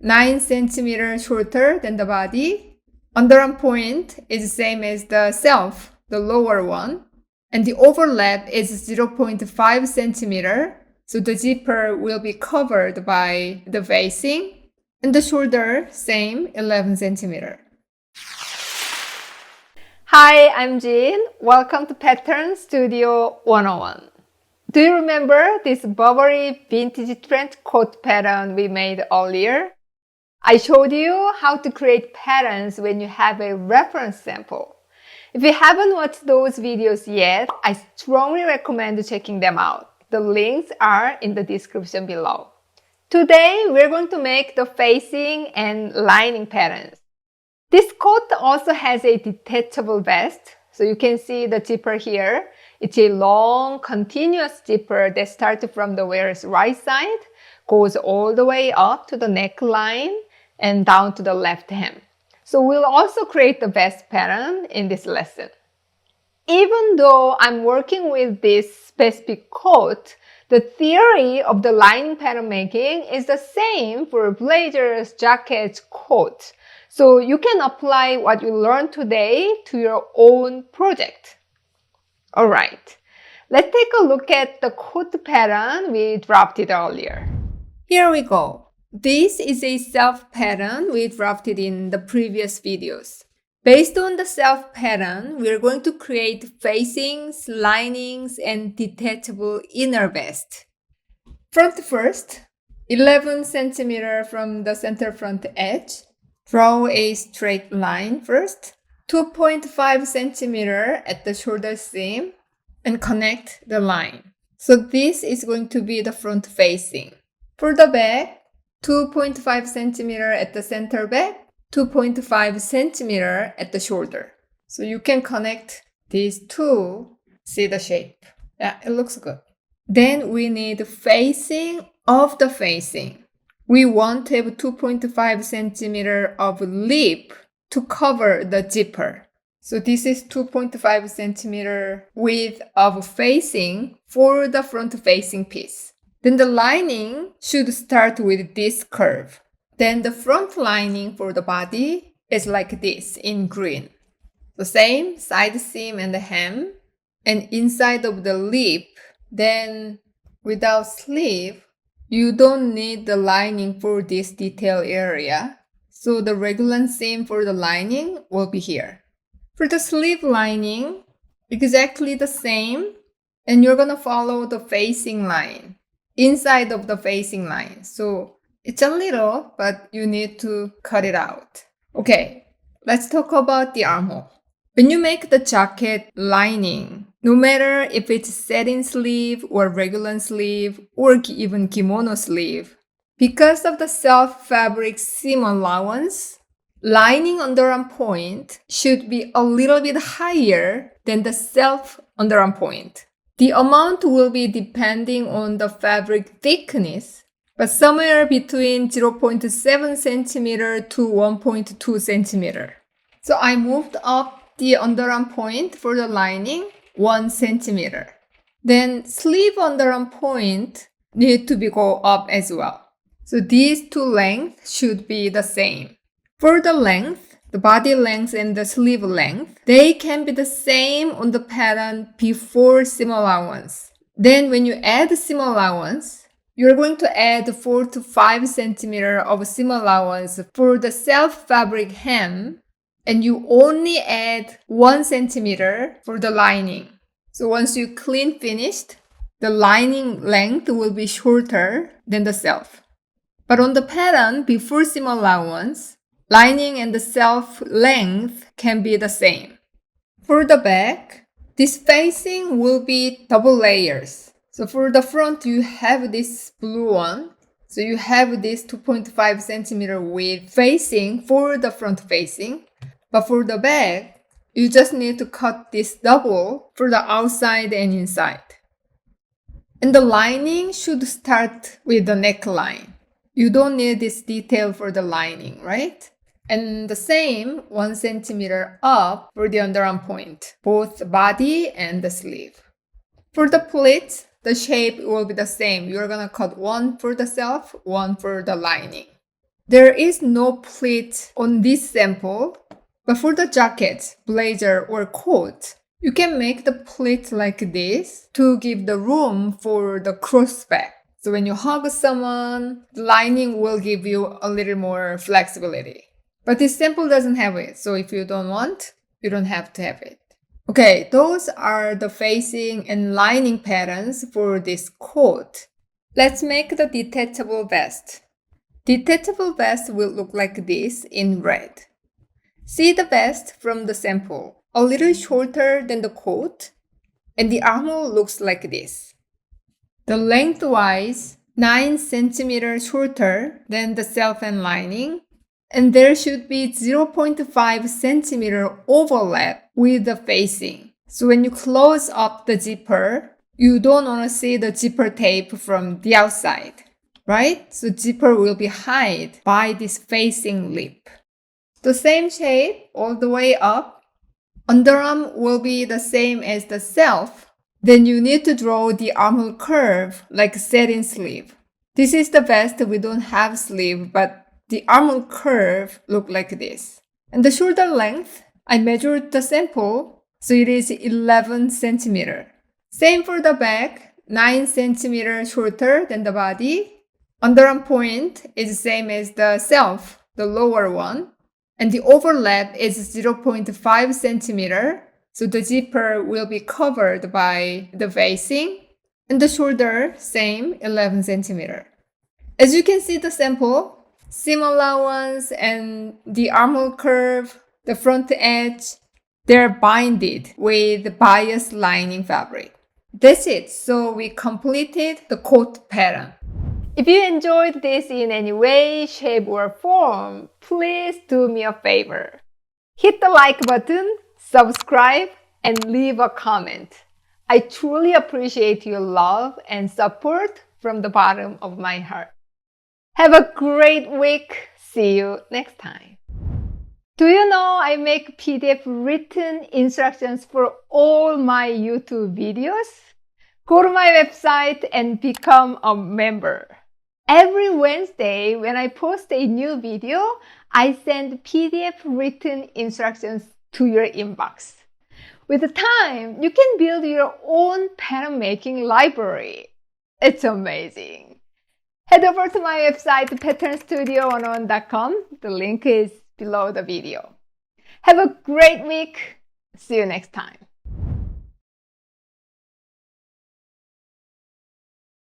9 centimeters shorter than the body. Underarm point is same as the self, the lower one. And the overlap is 0.5 centimeter. So the zipper will be covered by the facing. And the shoulder, same, 11 centimeter. Hi, I'm Jin. Welcome to Pattern Studio 101. Do you remember this Burberry Vintage Trench Coat pattern we made earlier? I showed you how to create patterns when you have a reference sample. If you haven't watched those videos yet, I strongly recommend checking them out. The links are in the description below. Today, we're going to make the facing and lining patterns. This coat also has a detachable vest. So you can see the zipper here. It's a long, continuous zipper that starts from the wearer's right side, goes all the way up to the neckline and down to the left hem. So we'll also create the vest pattern in this lesson. Even though I'm working with this specific coat, the theory of the lining pattern making is the same for blazers, jackets, coats. So you can apply what you learned today to your own project. Alright, let's take a look at the coat pattern we drafted earlier. Here we go. This is a self pattern we drafted in the previous videos. Based on the self pattern, we're going to create facings, linings, and detachable inner vest. Front first, 11 centimeter from the center front edge. Draw a straight line first. 2.5 centimeter at the shoulder seam and connect the line. So this is going to be the front facing. For the back, 2.5 centimeter at the center back, 2.5 centimeter at the shoulder. So you can connect these two, see the shape. Yeah, it looks good. Then we need facing of the facing. We want to have 2.5 centimeter of lip to cover the zipper. So this is 2.5 centimeter width of facing for the front facing piece. Then the lining should start with this curve. Then the front lining for the body is like this in green. The same side seam and the hem and inside of the lip. Then without sleeve, you don't need the lining for this detail area. So the regular seam for the lining will be here. For the sleeve lining, exactly the same. And you're going to follow the facing line, inside of the facing line. So it's a little, but you need to cut it out. Okay, let's talk about the armhole. When you make the jacket lining, no matter if it's satin sleeve or regular sleeve or even kimono sleeve, because of the self-fabric seam allowance, lining underarm point should be a little bit higher than the self underarm point. The amount will be depending on the fabric thickness, but somewhere between 0.7 centimeter to 1.2 centimeter. So I moved up the underarm point for the lining 1 centimeter. Then sleeve underarm point need to be go up as well. So these two lengths should be the same. For the length, the body length and the sleeve length, they can be the same on the pattern before seam allowance. Then when you add seam allowance, you're going to add 4 to 5 centimeter of seam allowance for the self fabric hem, and you only add 1 centimeter for the lining. So once you clean finished, the lining length will be shorter than the self. But on the pattern before seam allowance, lining and the self length can be the same. For the back, this facing will be double layers. So for the front, you have this blue one. So you have this 2.5 centimeter width facing for the front facing. But for the back, you just need to cut this double for the outside and inside. And the lining should start with the neckline. You don't need this detail for the lining, right? And the same 1 centimeter up for the underarm point, both body and the sleeve. For the pleats, the shape will be the same. You're gonna cut one for the self, one for the lining. There is no pleat on this sample, but for the jacket, blazer, or coat, you can make the pleat like this to give the room for the crossback. So when you hug someone, the lining will give you a little more flexibility. But this sample doesn't have it, so if you don't want, you don't have to have it. Okay, those are the facing and lining patterns for this coat. Let's make the detachable vest. Detachable vest will look like this in red. See the vest from the sample, a little shorter than the coat, and the armhole looks like this. The lengthwise 9 cm shorter than the self and lining, and there should be 0.5 cm overlap with the facing. So when you close up the zipper, you don't want to see the zipper tape from the outside, right? So zipper will be hid by this facing lip. The same shape all the way up. Underarm will be the same as the self. Then you need to draw the armhole curve like satin sleeve. This is the vest we don't have sleeve, but the armhole curve look like this. And the shoulder length, I measured the sample, so it is 11 cm. Same for the back, 9 cm shorter than the body. Underarm point is same as the self, the lower one. And the overlap is 0.5 cm. So the zipper will be covered by the facing. And the shoulder, same, 11 cm. As you can see the sample, seam allowance and the armhole curve, the front edge, they're binded with bias lining fabric. That's it. So we completed the coat pattern. If you enjoyed this in any way, shape, or form, please do me a favor. Hit the like button, subscribe, and leave a comment. I truly appreciate your love and support from the bottom of my heart. Have a great week. See you next time. Do you know I make PDF written instructions for all my YouTube videos? Go to my website and become a member. Every Wednesday, when I post a new video, I send PDF written instructions to your inbox. With time, you can build your own pattern making library. It's amazing. Head over to my website, patternstudio101.com. The link is below the video. Have a great week. See you next time.